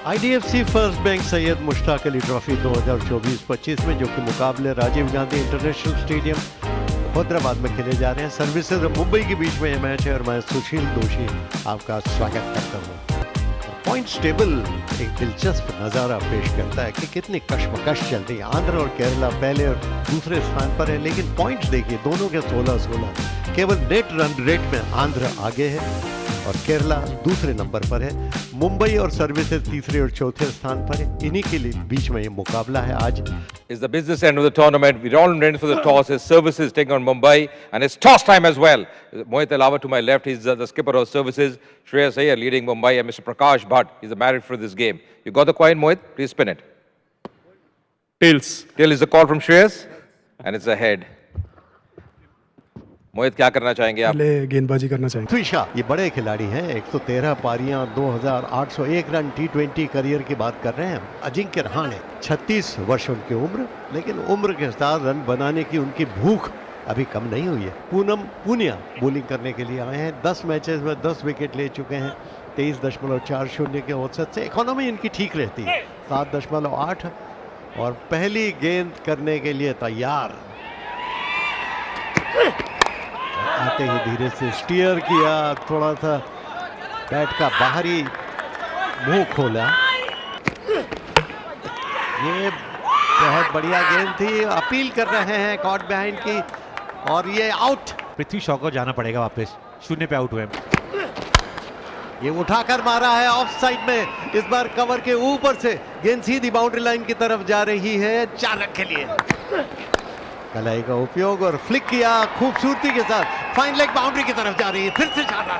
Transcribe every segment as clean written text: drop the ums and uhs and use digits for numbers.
IDFC first bank Syed Mushtaq Ali trophy 2024-25 में जो कि मुकाबले राजीव गांधी इंटरनेशनल स्टेडियम हैदराबाद में खेले जा रहे हैं। सर्विसेज और मुंबई के बीच में यह मैच है और मैं सुशील दोषी आपका स्वागत करता हूँ। पॉइंट्स टेबल एक दिलचस्प नज़ारा पेश करता है कि कितनी कशमकश चल रही है। आंध्र और केरला पहले और दूसरे स्थान पर है, लेकिन पॉइंट्स देखिए दोनों के 16-16। केवल नेट रन रेट में आंध्र आगे है और केरला दूसरे नंबर पर है। मुंबई और सर्विसेज तीसरे और चौथे स्थान पर है। इन्हीं के बीच में ये मुकाबला है आज। Is the business end of the tournament. We're all ready for the toss. His services taking on Mumbai, and it's toss time as well. Mohit Alawa to my left, he's the skipper of services. Shreyas Iyer leading Mumbai, and Mr. Prakash Bhatt, he's the married for this game. You got the coin, Mohit? Please spin it. Tails. Tail is the call from Shreyas, and it's a head. मोहित क्या करना चाहेंगे आप? पहले गेंदबाजी करना चाहेंगे। त्विशा ये बड़े खिलाड़ी हैं, 113 पारियां, 2801 रन टी20 करियर की बात कर रहे हैं। अजिंक्य रहाणे 36 वर्ष उनकी उम्र, लेकिन उम्र के साथ रन बनाने की उनकी भूख अभी कम नहीं हुई है। पूनम पुनिया बॉलिंग करने के लिए आए हैं। 10 मैचेस में 10 विकेट ले चुके हैं। 23.40 के औसत से इकोनॉमी इनकी ठीक रहती है, 7.8 और पहली गेंद करने के लिए तैयार। आते ही धीरे से स्टीयर किया, थोड़ा सा बैट का बाहरी मुंह खोला। ये बहुत बढ़िया गेंद थी। अपील कर रहे हैं कॉट बिहाइंड की और ये आउट। पृथ्वी शॉ को जाना पड़ेगा वापस, 0 पे आउट हुए। ये उठाकर मारा है ऑफ साइड में। इस बार कवर के ऊपर से गेंद सीधी बाउंड्री लाइन की तरफ जा रही है। 4 रन के लिए कलाई का उपयोग और फ्लिक किया खूबसूरती के साथ। फाइन लेग बाउंड्री की तरफ जा रही है। फिर से 4 रन।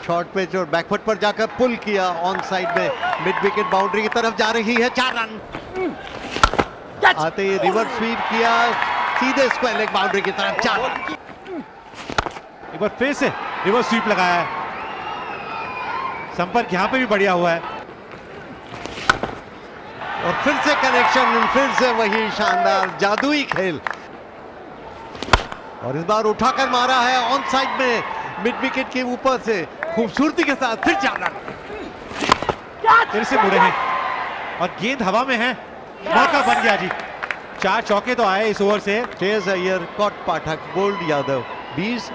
शॉर्ट पिच और बैकफुट पर जाकर पुल किया ऑन साइड में। मिड विकेट बाउंड्री की तरफ जा रही है। 4 रन। आते ही रिवर्स स्वीप किया सीधे स्क्वायर लेग बाउंड्री की तरफ। 4 रन। एक बार फिर से रिवर्स स्वीप लगाया है। संपर्क यहां पे भी बढ़िया हुआ है और फिर से कनेक्शन, फिर से वही शानदार जादुई खेल। और इस बार उठाकर मारा है ऑन साइड में मिड विकेट के ऊपर से खूबसूरती के साथ। फिर 4 रन। फिर से मुड़े हैं और गेंद हवा में है। मौका बन गया जी। 4 चौके तो आए इस ओवर से। Shreyas Iyer, cot Pathak, bold Yadav 20।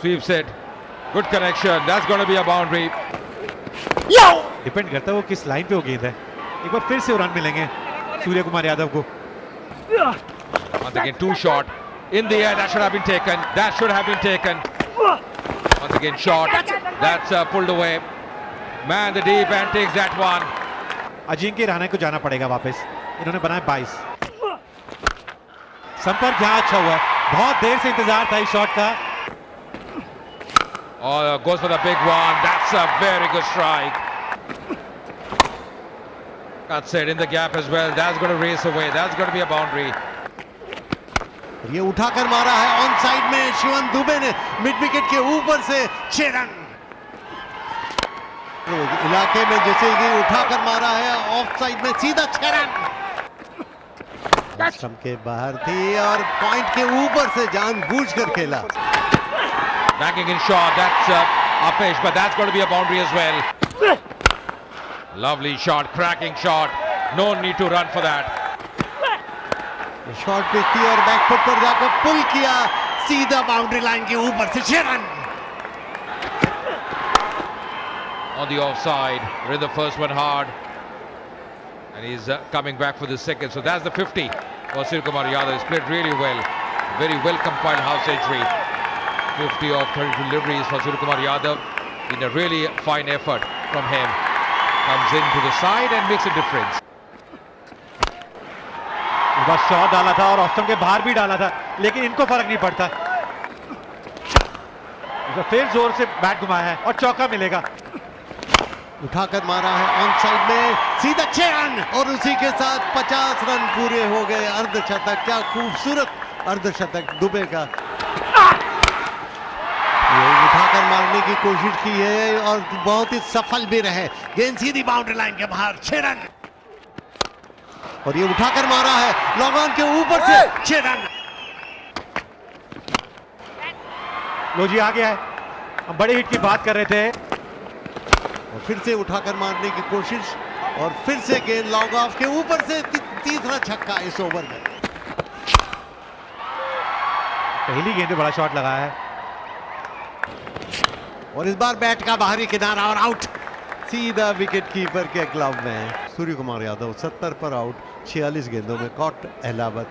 Sweep set. Good connection. That's going to be a boundary. Depend करता है वो किस लाइन पे वो गेंद है। एक बार फिर से रन मिलेंगे सूर्य कुमार यादव को। Once again, 2 shot in the air. That should have been taken. That should have been taken. Once again, shot. That's pulled away. Man, the deep end takes that one. Ajinkya Rahane को जाना पड़ेगा वापस। इन्होंने बनाया 22। संपर्क यहाँ अच्छा हुआ है। बहुत देर से इंतजार था इस शॉट का। Oh, goes for the big one. That's a very good strike. That's it, in the gap as well. That's going to race away. That's going to be a boundary. ये उठाकर मारा है ऑन साइड में शिवम दुबे ने mid wicket के ऊपर से 6 run. इलाके में जैसे कि उठाकर मारा है ऑफ साइड में सीधा 6 रन। स्टंप के बाहर थी और पॉइंट के ऊपर से जानबूझकर खेला। Backing in shot. That's uppish, but that's going to be a boundary as well. Lovely shot, cracking shot. No need to run for that. Short pitch थी और बैकफुट पर जाकर पुल किया सीधा बाउंड्री लाइन के ऊपर से 6 run. On the offside, read the first one hard, and he's coming back for the second. So that's the 50 for Surya Kumar Yadav. He's played really well, very well compiled half century. 50 of 32 deliveries for Surya Kumar Yadav. In a really fine effort from him, comes into the side and makes a difference. इस बार shot डाला था और off stump के बाहर भी डाला था, लेकिन इनको फर्क नहीं पड़ता। फिर जोर से बैट घुमाया है और चौका मिलेगा। उठाकर मारा है ऑन साइड में सीधा 6 रन और उसी के साथ 50 रन पूरे हो गए। अर्धशतक, क्या खूबसूरत अर्धशतक दुबे का। ये उठाकर मारने की कोशिश की है और बहुत ही सफल भी रहे। गेंद सीधी बाउंड्री लाइन के बाहर 6 रन और ये उठाकर मारा है लॉन्ग ऑन के ऊपर से 6 रन। लो जी आ गया है। हम बड़े हिट की बात कर रहे थे। और फिर से उठाकर मारने की कोशिश और फिर से गेंद लॉन्ग ऑफ के ऊपर से तीसरा छक्का इस ओवर में। पहली गेंद पे बड़ा शॉट लगा है और इस बार बैट का बाहरी किनारा और आउट, सीधा विकेट कीपर के ग्लव में। सूर्य कुमार यादव 70 पर आउट, 46 गेंदों में कॉट अहलावत।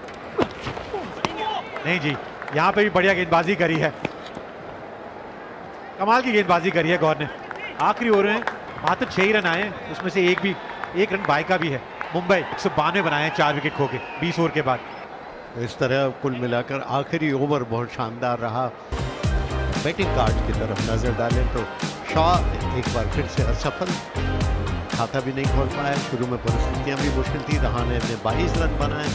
नहीं जी, यहां पे भी बढ़िया गेंदबाजी करी है, कमाल की गेंदबाजी करी है गौर ने। आखिरी ओवर में मात्र 6 ही रन आए, उसमें से एक रन बाय का भी है। मुंबई 192 बनाए हैं 4 विकेट खो के 20 ओवर के बाद। इस तरह कुल मिलाकर आखिरी ओवर बहुत शानदार रहा। बैटिंग कार्ड की तरफ नजर डालें तो शॉ एक बार फिर से असफल, खाता भी नहीं खोल पाया। शुरू में परिस्थितियां भी मुश्किल थी। रहाणे ने 22 रन बनाए,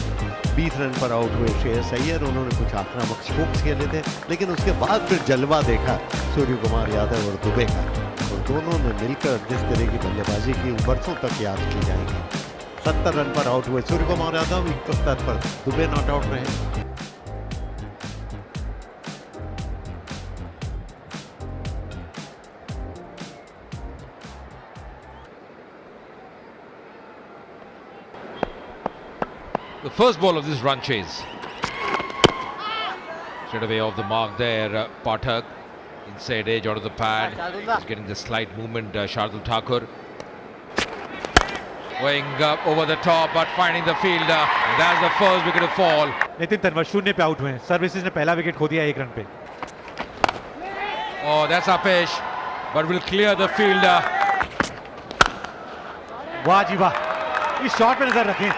20 रन पर आउट हुए श्रेयस अय्यर। उन्होंने कुछ आक्रामक स्ट्रोक्स खेले थे, लेकिन उसके बाद फिर जलवा देखा सूर्य कुमार यादव और दुबे का। और दोनों ने मिलकर जिस तरह की बल्लेबाजी की बरसों तक याद की जाएगी। 70 रन पर आउट हुए सूर्य कुमार यादव, 71 पर दुबे नॉट आउट रहे। The first ball of this run chase. Straight away off the mark there, Pathak. Inside edge out of the pad. He's getting the slight movement, Shardul Thakur. Going over the top but finding the fielder. And that's the first wicket to fall. Nitin Tanwar 0 पे out हुए हैं। Services ने पहला wicket खो दिया 1 run पे। Oh, that's Apesh. But will clear the fielder. वाह जी वाह, इस शॉट पे नजर रखें।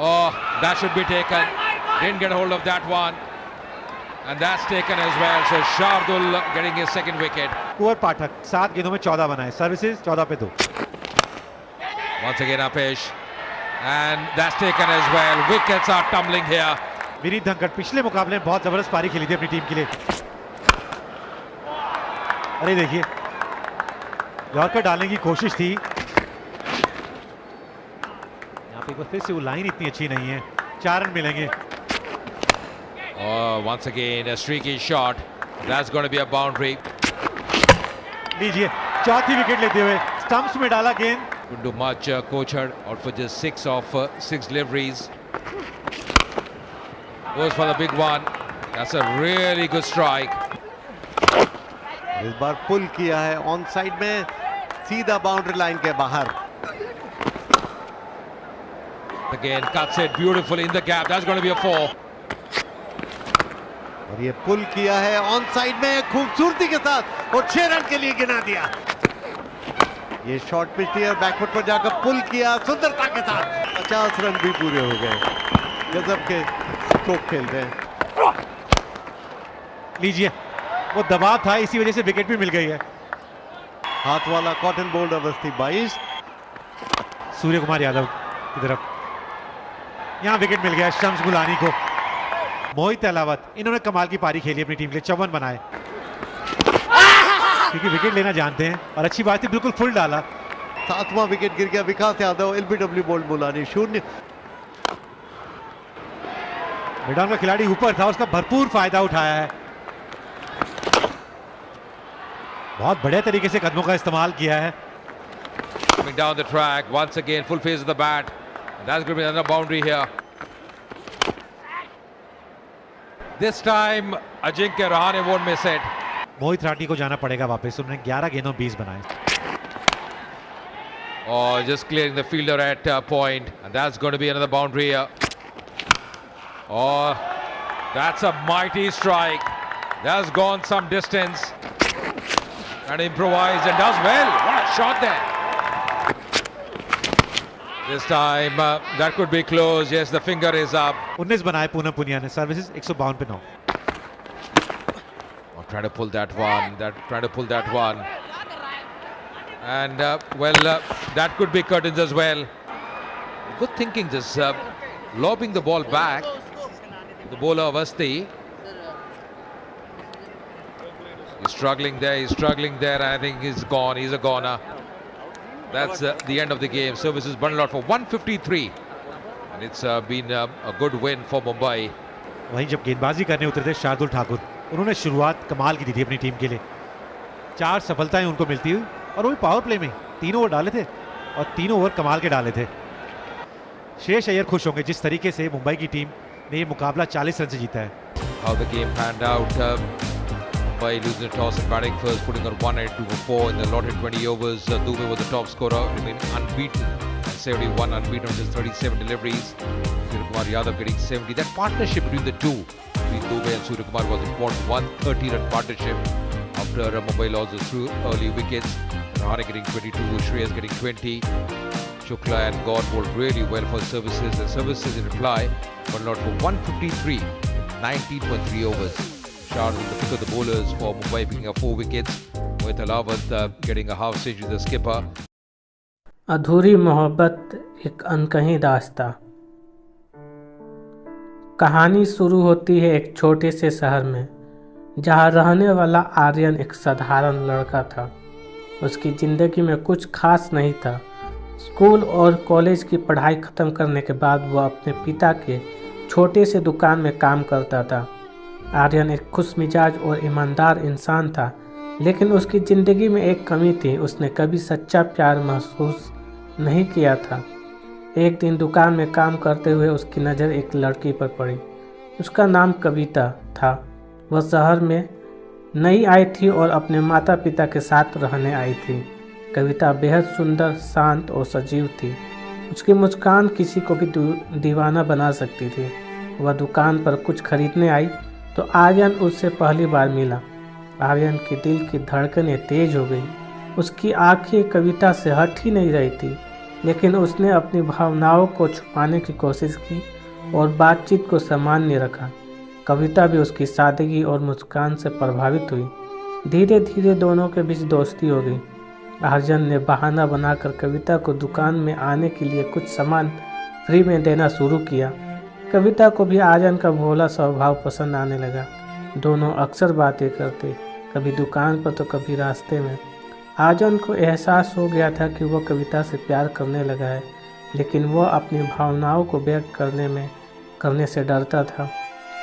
Oh, that should be taken. Didn't get a hold of that one. And that's taken as well. So Shardul getting his second wicket. कुंवर पाठक 7 गेंदों में 14 बनाए, services 14 पे 2। Once again Apesh. And that's taken as well. Wickets are tumbling here. Vineet Dhankhar पिछले मुकाबले में बहुत जबरदस्त पारी खेली थी अपनी टीम के लिए। अरे देखिए, यॉर्कर डालने की कोशिश थी, एक बार फिर से वो लाइन इतनी अच्छी नहीं है। 4 रन मिलेंगे। Oh, once again a streaky shot. That's going to be a boundary. लीजिए, चौथी विकेट लेते हुए स्टंप्स में डाला गेंद। Couldn't do much. Kochhar out for just 6 of 6 deliveries. Goes for the big one. That's a really good strike. इस बार पुल किया है ऑन साइड में, सीधा बाउंड्री लाइन के बाहर। Again cuts it beautifully in the gap. That's going to be a 4. और ये पुल किया है ऑन साइड में खूबसूरती के साथ और 6 रन के लिए गिना दिया। ये शॉर्ट पिच थी और बैकफुट पर जाकर पुल किया सुंदरता के साथ। 50 रन भी पूरे हो गए। गजब के स्ट्रोक खेल रहे हैं। लीजिए, वो दबाव था, इसी वजह से विकेट भी मिल गई है। हाथ वाला कॉटन बोल्ड अवस्थी 22। सूर्य कुमार यादव की तरफ यहां विकेट मिल गया शम्स गुलानी को। मोहित अहलावत, इन्होंने कमाल की पारी खेली अपनी टीम के लिए, 54 बनाए, क्योंकि विकेट लेना जानते हैं। और अच्छी बात थी, बिल्कुल फुल डाला। 7वां विकेट गिर गया Vikas Yadav, LBW bowled Mulani 0। Mid on का खिलाड़ी ऊपर था, उसका भरपूर फायदा उठाया है। बहुत बढ़िया तरीके से कदमों का इस्तेमाल किया है। Coming down the track once again, full phase of the bat. That's going to be another boundary here. This time Ajinkya Rahane won't miss it. मोहित राठी को जाना पड़ेगा वापस। उन्होंने 11 गेंदों 20 बनाए। Oh, just clearing the fielder at point, and that's going to be another boundary here. Oh, that's a mighty strike. That's gone some distance. And improvised and does well. What a shot there. This time that could be close. Yes, the finger is up. 19 बनाए पूनम पुनिया ने, services 152 पे 9। Oh, trying to pull that one. Trying to pull that one. And that could be curtains as well. Good thinking, just lobbing the ball back. The bowler Avasti. He's struggling there. I think he's gone. He's a goner. That's the end of the game. Services bundled out for 153. And it's been a good win for Mumbai. वहीं जब गेंदबाजी करने उतरे थे शार्दुल ठाकुर, उन्होंने शुरुआत कमाल की दी थी अपनी टीम के लिए। 4 सफलताएं उनको मिलती हुई, और वो भी पावर प्ले में 3 ओवर डाले थे और 3 ओवर कमाल के डाले थे। श्रेयस अय्यर खुश होंगे जिस तरीके से मुंबई की टीम ने ये मुकाबला 40 रन से जीता है। How the game panned out. By losing the toss and batting first, putting on 182 for 4 in the allotted 20 overs. Dubey was the top scorer, remaining unbeaten. 71 unbeaten on just 37 deliveries. Suryakumar Yadav getting 70. That partnership between the two, between Dubey and Suryakumar, was important. 130-run partnership after Mumbai lost the through early wickets. Rahane getting 22, Shreyas getting 20. Shukla and God bowled really well for services. The services in reply were not for 153, 19.3 overs. Shahid in the pick of the bowlers for Mumbai, picking up 4 wickets. Mohit Alawat getting a half century, the skipper. अधूरी मोहब्बत एक अनकही दास्तां। कहानी शुरू होती है एक छोटे से शहर में, जहाँ रहने वाला आर्यन एक साधारण लड़का था। उसकी ज़िंदगी में कुछ खास नहीं था। स्कूल और कॉलेज की पढ़ाई ख़त्म करने के बाद वह अपने पिता के छोटे से दुकान में काम करता था। आर्यन एक खुशमिजाज और ईमानदार इंसान था, लेकिन उसकी ज़िंदगी में एक कमी थी। उसने कभी सच्चा प्यार महसूस नहीं किया था। एक दिन दुकान में काम करते हुए उसकी नज़र एक लड़की पर पड़ी। उसका नाम कविता था। वह शहर में नई आई थी और अपने माता पिता के साथ रहने आई थी। कविता बेहद सुंदर, शांत और सजीव थी। उसकी मुस्कान किसी को भी दीवाना बना सकती थी। वह दुकान पर कुछ खरीदने आई तो आर्यन उससे पहली बार मिला। आर्यन के दिल की धड़कनें तेज हो गई। उसकी आंखें कविता से हट ही नहीं रही थी, लेकिन उसने अपनी भावनाओं को छुपाने की कोशिश की और बातचीत को सामान्य रखा। कविता भी उसकी सादगी और मुस्कान से प्रभावित हुई। धीरे धीरे दोनों के बीच दोस्ती हो गई। आर्यन ने बहाना बनाकर कविता को दुकान में आने के लिए कुछ सामान फ्री में देना शुरू किया। कविता को भी आर्यन का भोला स्वभाव पसंद आने लगा। दोनों अक्सर बातें करते, कभी दुकान पर तो कभी रास्ते में। आर्यन को एहसास हो गया था कि वह कविता से प्यार करने लगा है, लेकिन वह अपनी भावनाओं को व्यक्त करने से डरता था।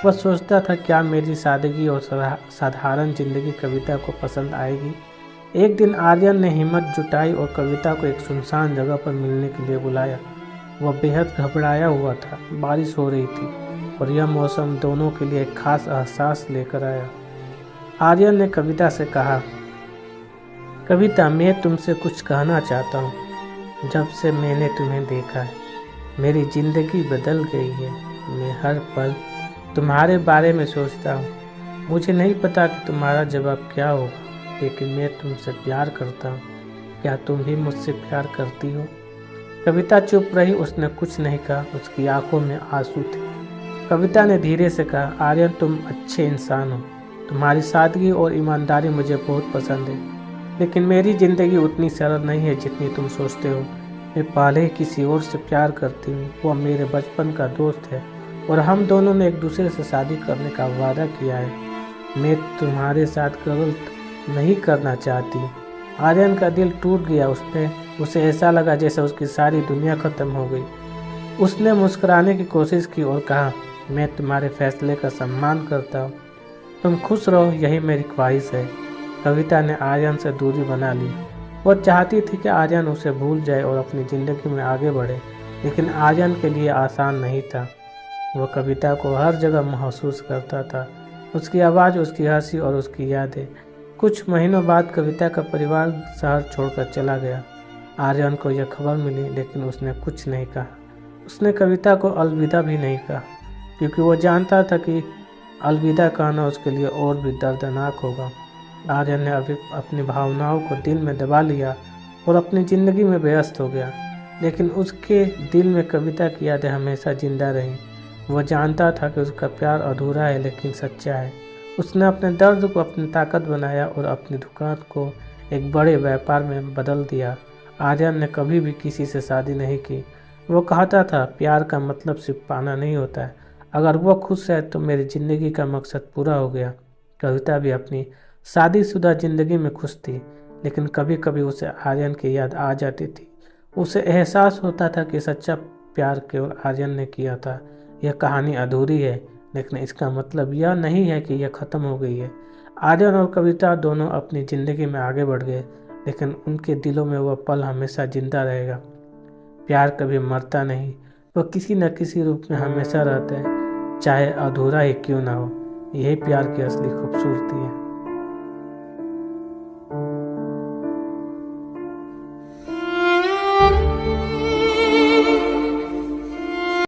वह सोचता था क्या मेरी सादगी और साधारण जिंदगी कविता को पसंद आएगी। एक दिन आर्यन ने हिम्मत जुटाई और कविता को एक सुनसान जगह पर मिलने के लिए बुलाया। वह बेहद घबराया हुआ था। बारिश हो रही थी और यह मौसम दोनों के लिए एक खास एहसास लेकर आया। आर्यन ने कविता से कहा, कविता, मैं तुमसे कुछ कहना चाहता हूँ। जब से मैंने तुम्हें देखा है, मेरी ज़िंदगी बदल गई है। मैं हर पल तुम्हारे बारे में सोचता हूँ। मुझे नहीं पता कि तुम्हारा जवाब क्या होगा, लेकिन मैं तुमसे प्यार करता हूँ। क्या तुम भी मुझसे प्यार करती हो? कविता चुप रही। उसने कुछ नहीं कहा। उसकी आंखों में आंसू थे। कविता ने धीरे से कहा, आर्यन, तुम अच्छे इंसान हो। तुम्हारी सादगी और ईमानदारी मुझे बहुत पसंद है, लेकिन मेरी ज़िंदगी उतनी सरल नहीं है जितनी तुम सोचते हो। मैं पहले ही किसी और से प्यार करती हूँ। वह मेरे बचपन का दोस्त है और हम दोनों ने एक दूसरे से शादी करने का वादा किया है। मैं तुम्हारे साथ गलत नहीं करना चाहती। आर्यन का दिल टूट गया। उसे ऐसा लगा जैसे उसकी सारी दुनिया खत्म हो गई। उसने मुस्कुराने की कोशिश की और कहा, मैं तुम्हारे फैसले का सम्मान करता हूँ। तुम खुश रहो, यही मेरी ख्वाहिश है। कविता ने आर्यन से दूरी बना ली। वह चाहती थी कि आर्यन उसे भूल जाए और अपनी ज़िंदगी में आगे बढ़े, लेकिन आर्यन के लिए आसान नहीं था। वह कविता को हर जगह महसूस करता था, उसकी आवाज़, उसकी हंसी और उसकी यादें। कुछ महीनों बाद कविता का परिवार शहर छोड़कर चला गया। आर्यन को यह खबर मिली, लेकिन उसने कुछ नहीं कहा। उसने कविता को अलविदा भी नहीं कहा, क्योंकि वो जानता था कि अलविदा कहना उसके लिए और भी दर्दनाक होगा। आर्यन ने अभी अपनी भावनाओं को दिल में दबा लिया और अपनी ज़िंदगी में व्यस्त हो गया, लेकिन उसके दिल में कविता की यादें हमेशा जिंदा रहीं। वह जानता था कि उसका प्यार अधूरा है, लेकिन सच्चा है। उसने अपने दर्द को अपनी ताकत बनाया और अपनी दुकान को एक बड़े व्यापार में बदल दिया। आर्यन ने कभी भी किसी से शादी नहीं की। वो कहता था, प्यार का मतलब सिर्फ पाना नहीं होता है। अगर वो खुश है तो मेरी ज़िंदगी का मकसद पूरा हो गया। कविता भी अपनी शादीशुदा ज़िंदगी में खुश थी, लेकिन कभी कभी उसे आर्यन की याद आ जाती थी। उसे एहसास होता था कि सच्चा प्यार केवल आर्यन ने किया था। यह कहानी अधूरी है, लेकिन इसका मतलब यह नहीं है कि यह ख़त्म हो गई है। आर्यन और कविता दोनों अपनी ज़िंदगी में आगे बढ़ गए, लेकिन उनके दिलों में वह पल हमेशा जिंदा रहेगा। प्यार कभी मरता नहीं, वह किसी न किसी रूप में हमेशा रहता है, चाहे अधूरा ही क्यों ना हो। यही प्यार की असली खूबसूरती है।